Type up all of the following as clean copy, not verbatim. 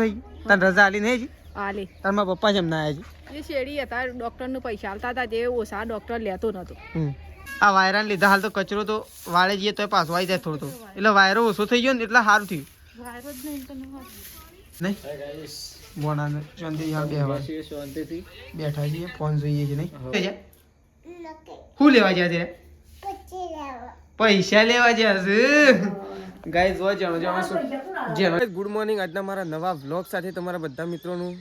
તને રજા આલી નહીં આલે તાર મારા પપ્પા જેમ ના આવ્યા છે એ શેડી હતા ડોક્ટરને પૈસા આલતા હતા જે ઓછા ડોક્ટર લેતો નતો. આ વાયરાને લીધા હાલ તો કચરો તો વાળે જઈએ તો પાછો આવી જાય થોડો એટલે વાયરો ઓછો થઈ ગયો ને એટલે સારું થયું. વાયરો જ નહીં તો નહીં બોનાને શાંતિ શાંતિથી બેઠા છીએ ફોન જોઈએ છે નહીં શું લેવા ગયા છે પૈસા લેવા ગયા છે ગાઈસ જો જાણો ગુડ મોર્નિંગ. આજના મારા નવા વ્લોગ સાથે તમારા બધા મિત્રોનું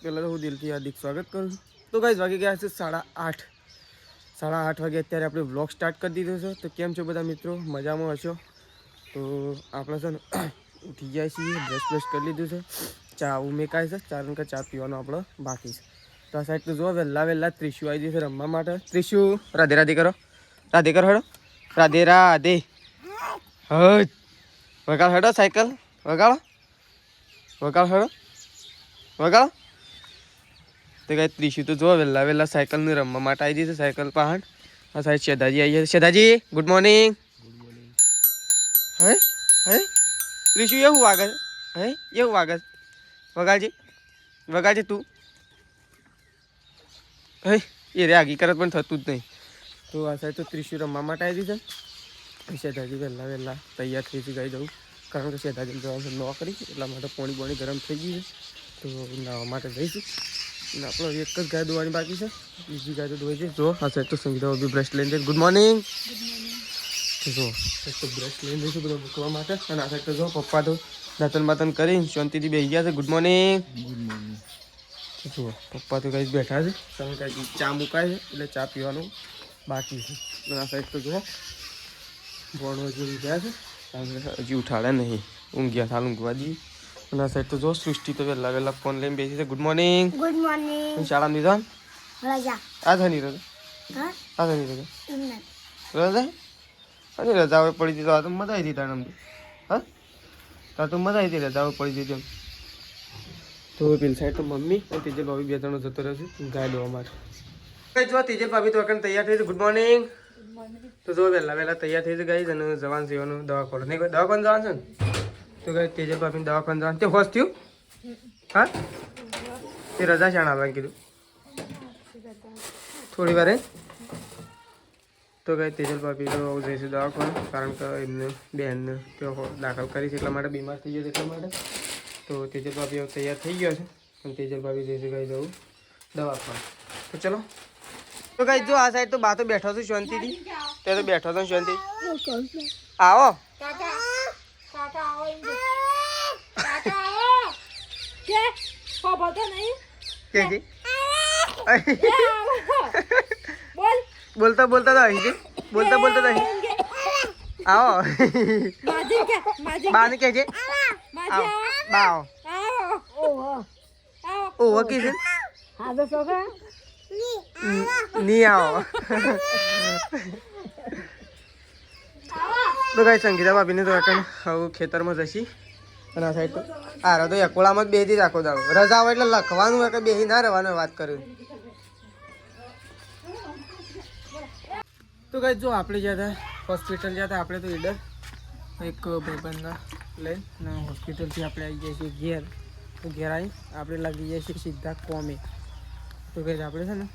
પહેલાં તો હું દિલથી હાર્દિક સ્વાગત કરું છું. તો ગાઈસ વાગી ગયા છે 8:30 વાગે અત્યારે આપણે વ્લોગ સ્ટાર્ટ કરી દીધો છે. તો કેમ છો બધા મિત્રો, મજામાં હશો? તો આપણે છે ને ઉઠી જાય છીએ, બ્રશ કરી લીધું છે, ચા ઉમેકાય છે, કારણ કે ચા પીવાનો આપણો બાકી છે. તો આ સાઈડ તો જો વહેલા ત્રિશુ આવી જશે રમવા માટે. ત્રિશુ રાધે રાધે કરો, રાધે કરો હેડો, રાધે રાધે. હજ વગાડ હેડો, સાયકલ વગાડો, વગાડ હેડો, વગાડો. તો કઈ ત્રિશુ તો જો વહેલા સાયકલને રમવા માટે આવી જશે. સાયકલ પહાડ આ સાઈડ શેધાજી આવી જશે. શેધાજી ગુડ મોર્નિંગ. હે હે ત્રિશુ એવું વાગે છે, હે એવું વાગે છે. વગાડજી વગાડજી તું. હે એ રે આગી કરત પણ થતું જ નહીં. તો આ સાઈડ તો ત્રિશુ રમવા માટે આવી છે. શેધાજી વહેલા તૈયાર થઈ ગઈ જવું, કારણ કે શેધાજી જવાનું નોકરી, એટલા માટે પાણી ગરમ થઈ ગયું છે. તો નાહવા માટે જઈશું. અને આપણો એક જ ગાય ધોવાની બાકી છે, બીજી ગાય તો ધોઈ છે. જો આ સાઈડ તો સંગીતા બી બ્રશ લઈને જઈશ. Good morning. તો જો તો બ્રશ લઈને જઈશું બધા મૂકવા માટે. અને આ સાઈડ તો જો પપ્પા તો દાંતન બાતન કરીને શાંતિથી બેસી ગયા છે. Good morning. Good morning. જુઓ પપ્પા તો કંઈ બેઠા છે, કારણ કે ચા મુકાય છે એટલે ચા પીવાનું બાકી છે. અને આ સાઈડ તો જુઓ ભણો હજી ગયા છે, કારણ કે હજી ઉઠાડ્યા નહીં, ઊંઘ્યા હાલ ઊંઘવા દઈએ. અને આ સાઈડ તો જો સૃષ્ટિ તો વહેલા ફોન લઈને બેસી છે. Good morning. Good morning. શાળામાં દીધા રજા આ થની રજા આ થની રજા રજા અને રજા હવે પડી દીધો. આ તો મજા આવી હતી તારે આમ હા તાર તો મજા આવી હતી, રજા હવે પડી દીધી એમ. તો પેલી સાઈડ તો મમ્મી અને તેજલ ભાભી બે જણો જતો રહેશે ગાય દોવા માટે. જો તેજલ ભાભી તો તૈયાર થઈ છે. Good morning. તો જો વહેલા તૈયાર થઈ છે ગાઈ, અને જવાન સેવાનું દવાખાનું નહીં કોઈ દવાખાનું જવાનું છે ને. તો ગાઈ તેજલ ભાભીને દવાખાનું જવાનું તે હોશ થયું. હા તે રજા શાણ આવવાનું કીધું થોડી વાર. તો ગાઈ તેજલ ભાભી તો જઈશું દવાખાનું, કારણ કે એમને બહેનને ત્યાં દાખલ કરી છે, એટલા માટે બીમાર થઈ ગયો છે એટલા માટે. તો તેજલ ભાભી તૈયાર થઈ ગયો છે, અને તેજલ ભાભી જઈશું ગાઈ જવું દવાખાનું. તો ચલો. તો ગાઈ જો આ સાઈડ તો બા તો બેઠો છું શાંતિથી, તે તો બેઠો છો શાંતિ. આવો બોલતા બોલતા તો અહીં બોલતા બોલતા તો અહીં આવો બા ને કહેજે બા આવો ઓહો કીધું નહીં આવો. તો કઈ સંગીતા ભાભીને તો હવે ખેતરમાં જશી. અને આ સાઈડ તો આ તો એકોળામાં જ બેસી રાખો દાડો. રજા આવે એટલે લખવાનું હોય કે બેસી ના રહેવાનું વાત કર્યું. તો કઈ જો આપણે ગયા હતા હોસ્પિટલ ગયા હતા, આપણે તો ઈડર એક ભાઈબંધના લઈને હોસ્પિટલથી આપણે આવી જઈએ છીએ ઘેર. તો ઘેર આવી આપણે લાગી જઈએ છીએ સીધા કોમે. તો કઈ આપણે છે ને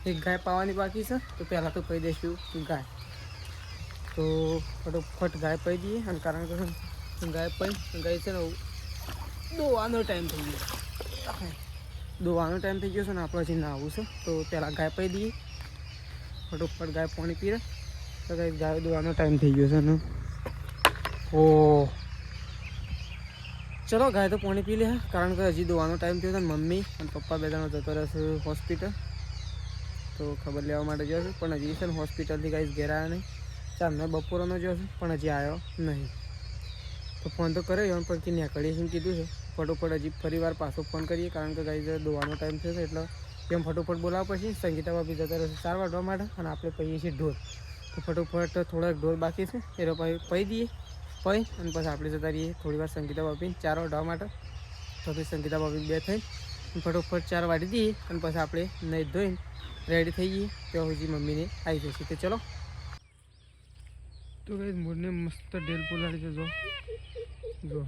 એક ગાય પાવાની બાકી છે, તો પહેલાં તો કહી દઈશું ગાય. તો ફટોફટ ગાય પાઈ દઈએ, અને કારણ કે ગાય પાઈ ગાય છે ને દોવાનો ટાઈમ થઈ ગયો, દોવાનો ટાઈમ થઈ ગયો છે ને આપણે હજી નાહવું છે. તો પહેલાં ગાય પાઈ દઈએ, ફટોફટ ગાય પાણી પીએ. તો ગાય ગાય દોવાનો ટાઈમ થઈ ગયો છે ને ઓ ચલો ગાય તો પાણી પી લે, કારણ કે હજી દોવાનો ટાઈમ થયો છે. મમ્મી અને પપ્પા બે જણા જતો રહેશે હોસ્પિટલ, તો ખબર લેવા માટે ગયો છે. પણ હજી છે ને હોસ્પિટલથી ગાય ઘેર આવ્યા નહીં. ચાલને બપોરનો જો છે પણ હજી આવ્યો નહીં. તો ફોન તો કર્યો પણ કે નીકળીએ છે કીધું છે. ફટોફટ હજી ફરી વાર પાછો ફોન કરીએ, કારણ કે ગાય દોવાનો ટાઈમ થયો છે એટલે એમ ફટોફટ બોલાવવા પછી સંગીતા ભાભી જતા રહેશે 4 વાગવા માટે, અને આપણે પહીએ છીએ ઢોર. તો ફટોફટ થોડાક ઢોર બાકી છે એ પહી દઈએ, પહી અને પછી આપણે જતા રહીએ થોડી વાર સંગીતા ભાભીને 4 વાઢવા માટે. તો પછી સંગીતા ભાભી બે થઈ ફટોફટ 4 વાઢી દઈએ, અને પછી આપણે નહીં ધોઈને રેડી થઈ જઈએ. ત્યાં સુધી મમ્મીને આવી જશે. તો ચલો. તો કઈ મૂળને મસ્ત ઢેલ પોલાડી છે. જો જો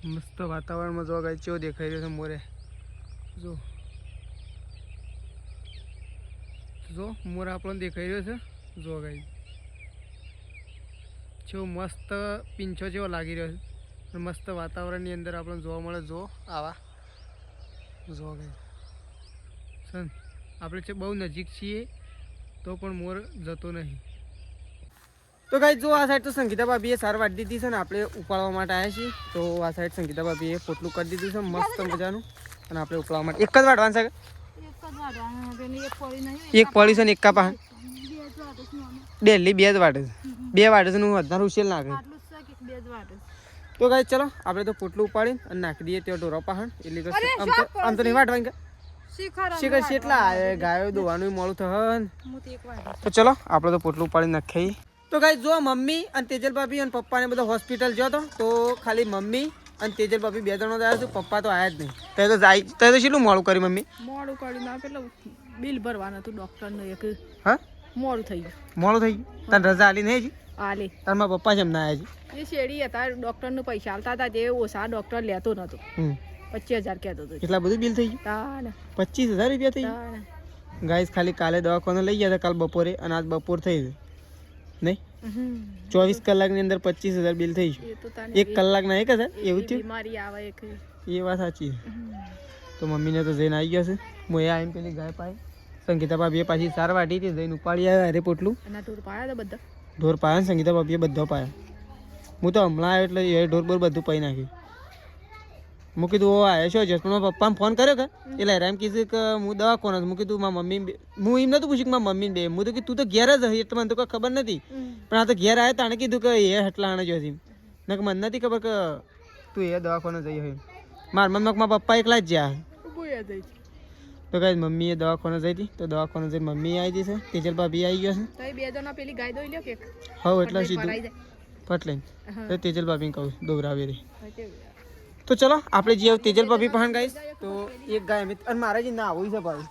મસ્ત વાતાવરણમાં જો ગાય કેવો દેખાઈ રહ્યો છે મોરે જો જો મોર આપણને દેખાઈ રહ્યો છે જો ગાય જેવો મસ્ત પીંછો જેવો લાગી રહ્યો છે મસ્ત વાતાવરણની અંદર આપણને જોવા મળે જો આવા જો ગાય સન આપણે બહુ નજીક છીએ તો પણ મોર જતો નહીં તો ગાઈ જો આ સાઈડ તો સંગીતા ભાભીએ સાર વાટી દીધી છે ને આપણે ઉપાડવા માટે આવ્યા છીએ તો આ સાઈડ સંગીતા ભાભીએ પોટલું કરી દીધું છે મસ્ત મજાનું અને આપણે ઉપાડવા માટે એક જ વાટવાનું છે એક પડી છે ને એક કાપા ડેલી બે જ વાટે છે બે વાટે છે હું વધારે ઉછેલ નાખે તો ગાઈ ચલો આપણે તો પોટલું ઉપાડીને અને નાખી દઈએ ત્યાં ઢોરો પાહણ એટલે આમ તો નહીં વાટવાની કે શીખર કેટલા ગાયો દોવાનું મોડું થશે તો ચલો આપણે તો પોટલું ઉપાડીને નાખીએ તો ગાઈ જો મમ્મી અને તેજલ ભાભી અને પપ્પાને બધા હોસ્પિટલ ગયો તો ખાલી મમ્મી અને તેજલ ભાભી બે જણો આવ્યા છે પપ્પા તો આવ્યા જ નહીં તે તો જાય તે તો કેટલું મોડું કર્યું મમ્મી મોડું કર્યું ના પેલું બિલ ભરવાનું હતું ડોક્ટરનું એક હા મોડું થઈ ગયું તને રજા આલી નહીં જી આલે તાર મારા પપ્પા જેમ ના આવ્યા એ શેડી હતા ડોક્ટરનું પૈસા આલતા હતા જે ઓછા ડોક્ટર લેતો નતો છે 25,000 કહેતો હતો એટલા બધું બિલ થઈ ગયું તાને 25,000 રૂપિયા થઈ ગયું ગાઈસ ખાલી કાલે દવાખાને લઈ ગયા હતા કાલ બપોરે અને આજ બપોર થઈ ગયું નહીં 24 કલાકની અંદર 25,000 બિલ થઈ ગયું એક કલાકના 1,000 એવું થયું બીમારી આવે એક એ વાત સાચી તો મમ્મીને તો જઈને આવી ગયો છે હું એ આવીને પેલી ગાય પાય સંગીતા ભાભીએ પાછી સાર વાટી હતી જઈને ઉપાડી આવ્યા અરે પોટલું એના ઢોર પાયા હતા બધા ઢોર પાયા સંગીતા ભાભીએ બધા પાયા હું તો હમણાં આવ્યો એટલે એ ઢોર બોર બધું પાઈ નાખ્યું હું કીધું ઓ આવ્યો છો જસમાં પપ્પાને ફોન કર્યો કે એટલે એમ કીધું કે હું દવાખાને હું કીધું મારા મમ્મી હું એમ નતું પૂછ્યું કે મારા મમ્મીને બે હું તો કીધું તું તો ઘેર જ હતી એટલે મને તો કોઈ ખબર નથી પણ આ તો ઘેર આવ્યા તાણે કીધું કે એ હટલા આણે જો હતી ને કે મને નથી ખબર કે તું એ દવાખાને જઈ હોય મારા મમ્મી મારા પપ્પા એકલા જ જ્યાં તો કઈ મમ્મીએ દવાખાને જઈ હતી તો દવાખાને જઈ મમ્મી આવી છે તેજલ ભાભી આવી ગયો છે બે જણા પેલી ગાય દોઈ લ્યો કે હા એટલે સીધું ફટ લઈને તો તેજલ ભાભીને કહું દોરાવી રહી તો ચલો આપણે જે તેજલ ભાભી પહાણ ગાઈશ તો એક ગાય અને મારે જે ના આવું છે ભાઈ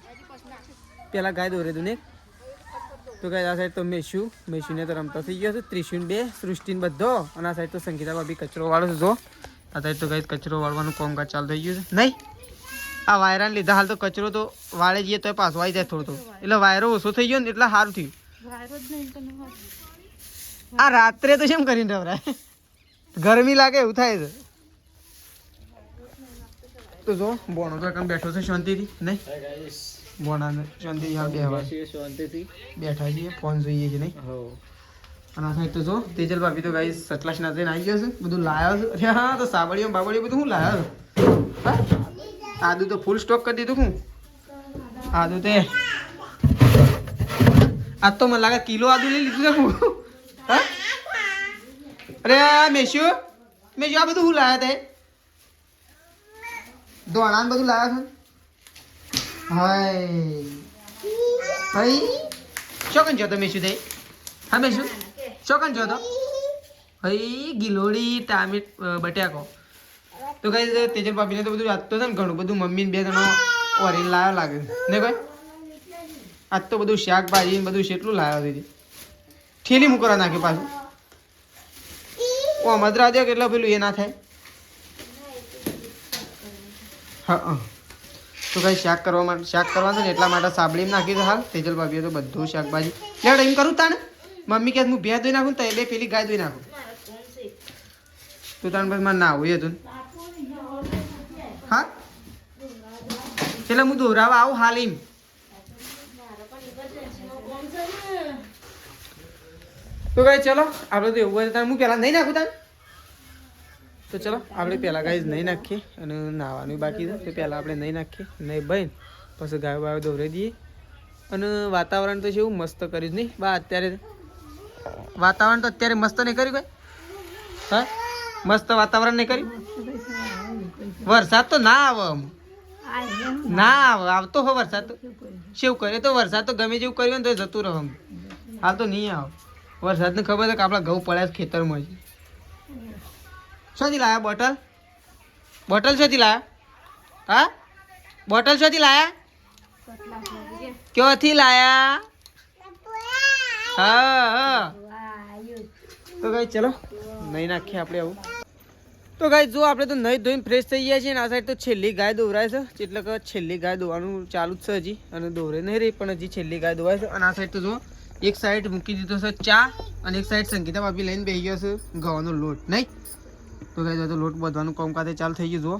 પેલા ગાય દોરે તું ને તો ગાય આ સાઈડ તો મેશુને તો રમતો થઈ ગયો છે ત્રિશુન બે સૃષ્ટિને બધો અને આ સાઈડ તો સંગીતા ભાભી કચરો વાળો છે જો આ સાઈડ તો ગાય કચરો વાળવાનું કામકાજ ચાલુ થઈ ગયું છે નહીં આ વાયરાને લીધા હાલ તો કચરો તો વાળે જઈએ તો પાછો આવી જાય થોડો એટલે વાયરો ઓછો થઈ ગયો ને એટલે સારું થયું આ રાત્રે તો કેમ કરીને રવરાય ગરમી લાગે એવું થાય છે તો જો બોનો તો એકમ બેઠો છે શાંતિથી નહીં બોનાને શાંતિથી હાલ બેહવા શાંતિથી બેઠા છીએ ફોન જોઈએ છે નહીં અને આ સાઈડ તો જો તેજલ ભાભી તો ગાઈસ સટલાશ ના જઈને આવી ગયો છે બધું લાવ્યો છે અરે હા તો સાબડીઓ બાબડીઓ બધું હું લાવ્યો આદુ તો ફૂલ સ્ટોક કરી દીધું હું આદુ તે આજ તો મને લાગે કિલો આદુ લઈ લીધું છે હું હા અરે મેશુ આ બધું હું લાવ્યા તે દોણાને બધું લાવ્યા છે હાય ભાઈ ચોકન જો તો મેશુ થઈ હા મેશુ ચોકન જો તો ભાઈ ગિલોડી ટામેટ બટાકો તો કઈ તેજલ ભાભીને તો બધું વાંચતો છે ને ઘણું બધું મમ્મીને બે જણો ઓરીને લાવ્યો લાગે ને ભાઈ આજ તો બધું શાકભાજી બધું કેટલું લાવ્યો દીધી ઠેલી મૂકવા નાખ્યું પાછું ઓ મદરા દે કેટલા પેલું એ ના થાય હા તો કઈ શાક કરવાનું ને એટલા માટે સાબડી નાખી છે હાલ તેજલ ભાભીએ તો બધું શાકભાજી લેવડ એમ કરું તાને મમ્મી કે હું ભેં ધોઈ નાખું તો એટલે પેલી ગાય ધોઈ નાખું તું તાને બસ મારે ના આવું હતું હા એટલે હું દોરાવા આવું હાલ એમ તો કઈ ચલો આપણે તો એવું હોય હું પેલા નહીં નાખું તાને તો ચલો આપણે પહેલાં ગાય નહીં નાખીએ અને નાહવાનું બાકી છે તો પહેલાં આપણે નહીં નાખીએ નહીં બહેન પછી ગાયો બાયો દોરાઈ દઈએ અને વાતાવરણ તો છે એવું મસ્ત કર્યું નહીં બા અત્યારે વાતાવરણ તો અત્યારે મસ્ત નહીં કર્યું ભાઈ હા મસ્ત વાતાવરણ નહીં કર્યું વરસાદ તો ના આવે આવતો હો વરસાદ તો શું કરે તો વરસાદ તો ગમે જેવું કર્યું ને તો જતું રહે હાલ તો નહીં આવે વરસાદને ખબર છે કે આપણા ઘઉં પડ્યા છે ખેતરમાં છે શોથી લાયા બોટલ શોથી લાયા હા બોટલ શોથી લાયા ક્યોથી લાયા હા તો કઈ ચલો નહીં નાખીએ આપણે આવું તો ગાય જો આપણે તો નહીં ધોઈને ફ્રેશ થઈ ગયા છીએ ને આ સાઈડ તો છેલ્લી ગાય દોરાય છે એટલે કે છેલ્લી ગાય દોવાનું ચાલુ જ છે હજી અને દોરે નહીં રહી પણ હજી છેલ્લી ગાય દોવાય છે અને આ સાઈડ તો જો એક સાઈડ મૂકી દીધો છે ચા અને એક સાઈડ સંગીતા ભાભી લઈને બેસી ગયો છે ઘઉંનો લોટ નહીં તો ગાય તો લોટ બધવાનું કામકાજ ચાલુ થઈ ગયું જો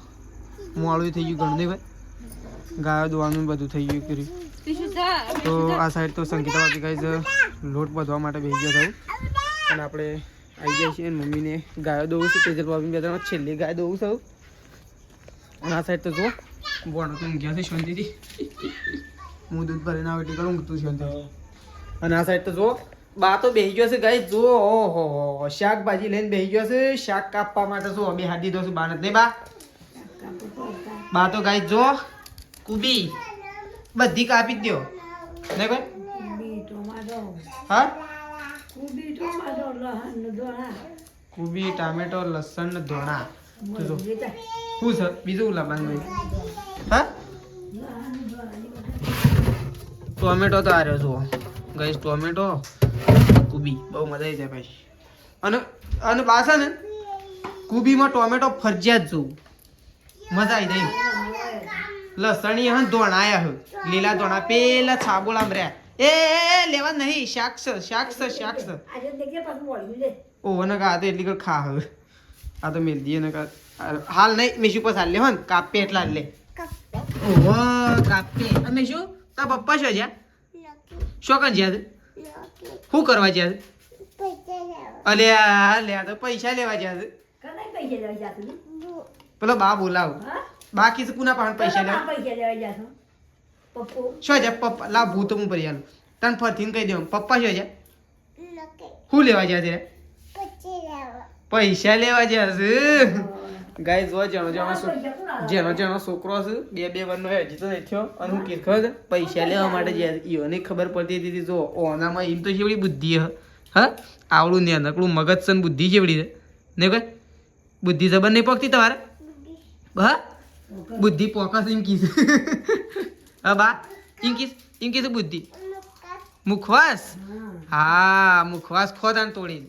મોડું થઈ ગયું ઘણું નહીં ભાઈ ગાયો દોવાનું બધું થઈ ગયું કર્યું તો આ સાઈડ તો સંગીતા ભાભી ગાય લોટ બધવા માટે બેસી ગયો થયું અને આપણે આવી જાય છે મમ્મીને ગાયો દોવું છું તેજલ ભાભી બે ત્રણ છેલ્લી ગાય દોવું છું અને આ સાઈડ તો જો બોણો તો ઊંઘ્યા છે શાંતિથી હું દૂધ ભરીને આવે એટલે ઊંઘતું શાંતિ અને આ સાઈડ તો જો બા તો બેસી ગયો છે ગાય જો ઓહો શાકભાજી લઈને બેસી ગયો છે શાક કાપવા માટે શું અમે હાડી દો છું બા નથી બા તો ગાય જો કુબી બધી કાપી જ દો ને ભાઈ હા કુબી ટામેટો લસણ ધોણા શું છે બીજું લાવવાનું હા ટોમેટો તો આ રહ્યો જુઓ ગઈશ ટોમેટો કુબી બહુ મજા આવી જાય ભાઈ અને પાછા ને કુબીમાં ટોમેટો ફરજિયાત જોવું મજા આવી જાય લસણી હા ધોણા આયા હું લીલા ધોણા પેલા છાબોળામાં રહ્યા એ લેવા નહીં શાક છે ઓહો ને કા તો એટલી કર ખા હવે આ તો મેલ દીએ ને કા હાલ નહીં મેશું પર હાલ લે હો કાપે એટલા લે ઓહો કાપે અમે શું તા પપ્પા શું છે શું કર જ્યાં શું કરવા જ્યાં અલ્યા લે તો પૈસા લેવા જ્યાં પેલો બા બોલાવ બાકી છે કુના પાસે પૈસા લેવા શું છે પપ્પા લા ભૂત હું પરી આલું તને ફરથી કહી દઉં પપ્પા શું છે શું લેવા જ્યાં ત્યારે પૈસા લેવા જ્યાં છે ગાય જો જેનો છોકરો છે બે વર્ષનો હજી તો નહીં થયો અને હું કીધું પૈસા લેવા માટે જ્યાં ઈઓને ખબર પડતી હતી જો ઓનામાં એમ તો જેવડી બુદ્ધિ હા આવડું ને નકડું મગજ છે ને બુદ્ધિ જેવડી છે ને કોઈ બુદ્ધિ જબર નહીં પકતી તમારે હા બુદ્ધિ પોકસ એમ કીધું હા બા એમ કીધું બુદ્ધિ મુખવાસ હા મુખવાસ ખોદાન તોડીને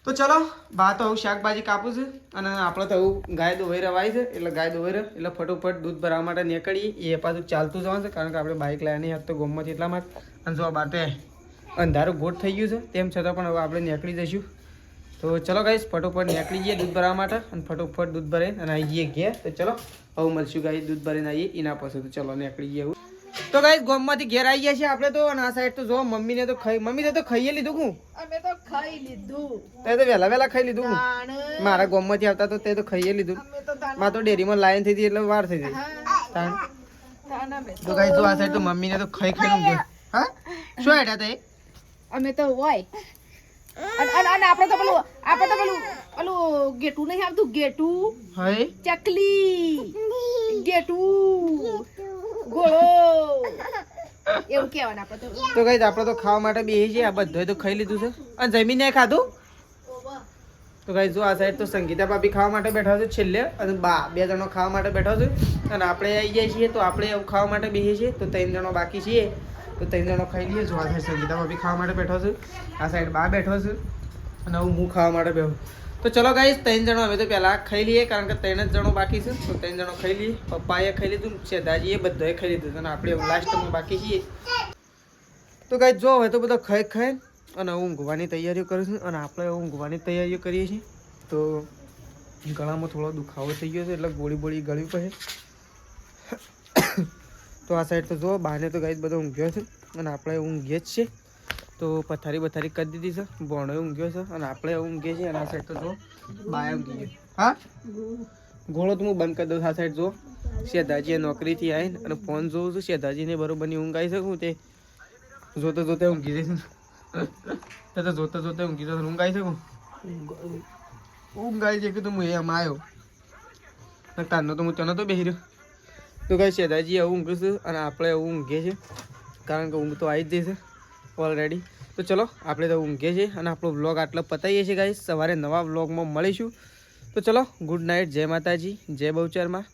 તો ચલો બા તો હું શાકભાજી કાપું છું અને આપણે તો હું ગાય દોવાઈ રવાય છે એટલે ગાય દોવાઈ રહે એટલે ફટોફટ દૂધ ભરવા માટે નીકળીએ એ પાછું ચાલતું જવાનું છે કારણ કે આપણે બાઇક લાવ્યા નહીં તો ગોમમાંથી એટલા માટે અને જો બાટે અંધારું ગોટ થઈ ગયું છે તેમ છતાં પણ હવે આપણે નીકળી જઈશું તો ચલો ગાઈસ ફટોફટ નીકળી જઈએ દૂધ ભરવા માટે અને ફટોફટ દૂધ ભરાઈને અને આવી જઈએ ઘેર તો ચલો હવે મળશું ગાઈસ દૂધ ભરીને આવીએ એના પાસે તો ચલો નીકળી જઈએ તો ગાઈસ ગોમમાંથી ઘેર આવી ગયા છે આપણે તો અને આ સાઈડ તો જો મમ્મીને તો મમ્મી તો ખાઈએ લીધું હું અમે તો ખાઈ લીધું તે તો વહેલા ખાઈ લીધું મારા ગોમમાંથી આવતા તો તે તો ખાઈએ લીધું માં તો ડેરીમાં લાઈન થઈ હતી એટલે વાર થઈ ગઈ તો ગાઈસ જો આ સાઈડ તો મમ્મીને તો ખાઈ ઊંઘ્યો હા શું હેઠા તે અમે તો હોય અને આપણે તો પેલું ગેટું નહીં આવતું ગેટું હે ચકલી ગેટું ગોળો એવું કહેવાનું આપણે તો ગાઈસ આપણે તો ખાવા માટે બેહી છે આ બધું તો ખાઈ લીધું છે અને જમીને ખાધું તો ગાઈસ જો આ સાઈડ તો સંગીતા ભાભી ખાવા માટે બેઠા છે છેલ્લે અને બા બે જણો ખાવા માટે બેઠા છે અને આપણે આવી જાય છીએ તો આપણે એવું ખાવા માટે બેહીએ છીએ તો 3 જણો બાકી છીએ તો 3 જણો ખાઈ લઈએ જો આ સાઈડ સંગીતા ભાભી ખાવા માટે બેઠો છે આ સાઈડ બા બેઠો છે અને હું ખાવા માટે બેહું તો ચલો ગાઈસ 3 જણો હવે તો પહેલા ખાઈ લઈએ કારણ કે 3 જ જણો બાકી છે તો 3 જણો ખાઈ લઈએ પપ્પાએ ખાઈ લીધું સેદાજીએ બધાએ ખાઈ લીધું અને આપણે લાસ્ટમાં બાકી છીએ તો ગાઈસ જો હવે તો બધો ખાઈ અને ઊંઘવાની તૈયારીઓ કરું છું અને આપણે ઊંઘવાની તૈયારીઓ કરીએ છીએ તો ગળામાં થોડો દુખાવો થઈ ગયો છે એટલે ગોળી ગળવી પડે તો આ સાઈડ તો જો બહાને તો ગાઈસ બધો ઊંઘ્યો છે અને આપણે ઊંઘીએ જ છે તો પથારી કરી દીધી છે ભણો ઊંઘ્યો છે અને આપણે ઊંઘીએ છીએ અને આ સાઈડ તો જો બાય ઊંઘીએ હા ગોળો તો હું બંધ કરી દઉં આ સાઈડ જો શેધાજીએ નોકરીથી આવીને અને ફોન જોઉં છું શેધાજીને બરોબરની ઊંઘ આવી શકું તે જોતા ઊંઘી જઈશ તો જોતા ઊંઘી જશે ઊંઘ આવી શકું ઊંઘ આવી જાય કે તો હું એમ આવ્યો તારનો તો હું ત્યાં તો બેસી રહ્યો તો કાંઈ શેધાજી એવું ઊંઘ છે અને આપણે એવું ઊંઘીએ છીએ કારણ કે ઊંઘ તો આવી જ જશે ઓલરેડી તો ચલો આપણે તો ઊંઘીએ છીએ અને આપણો વ્લોગ આટલો પતાવીએ છીએ ગાઈસ સવારે નવા વ્લોગમાં મળીશું તો ચલો ગુડ નાઇટ જય માતાજી જય બહુચરમાં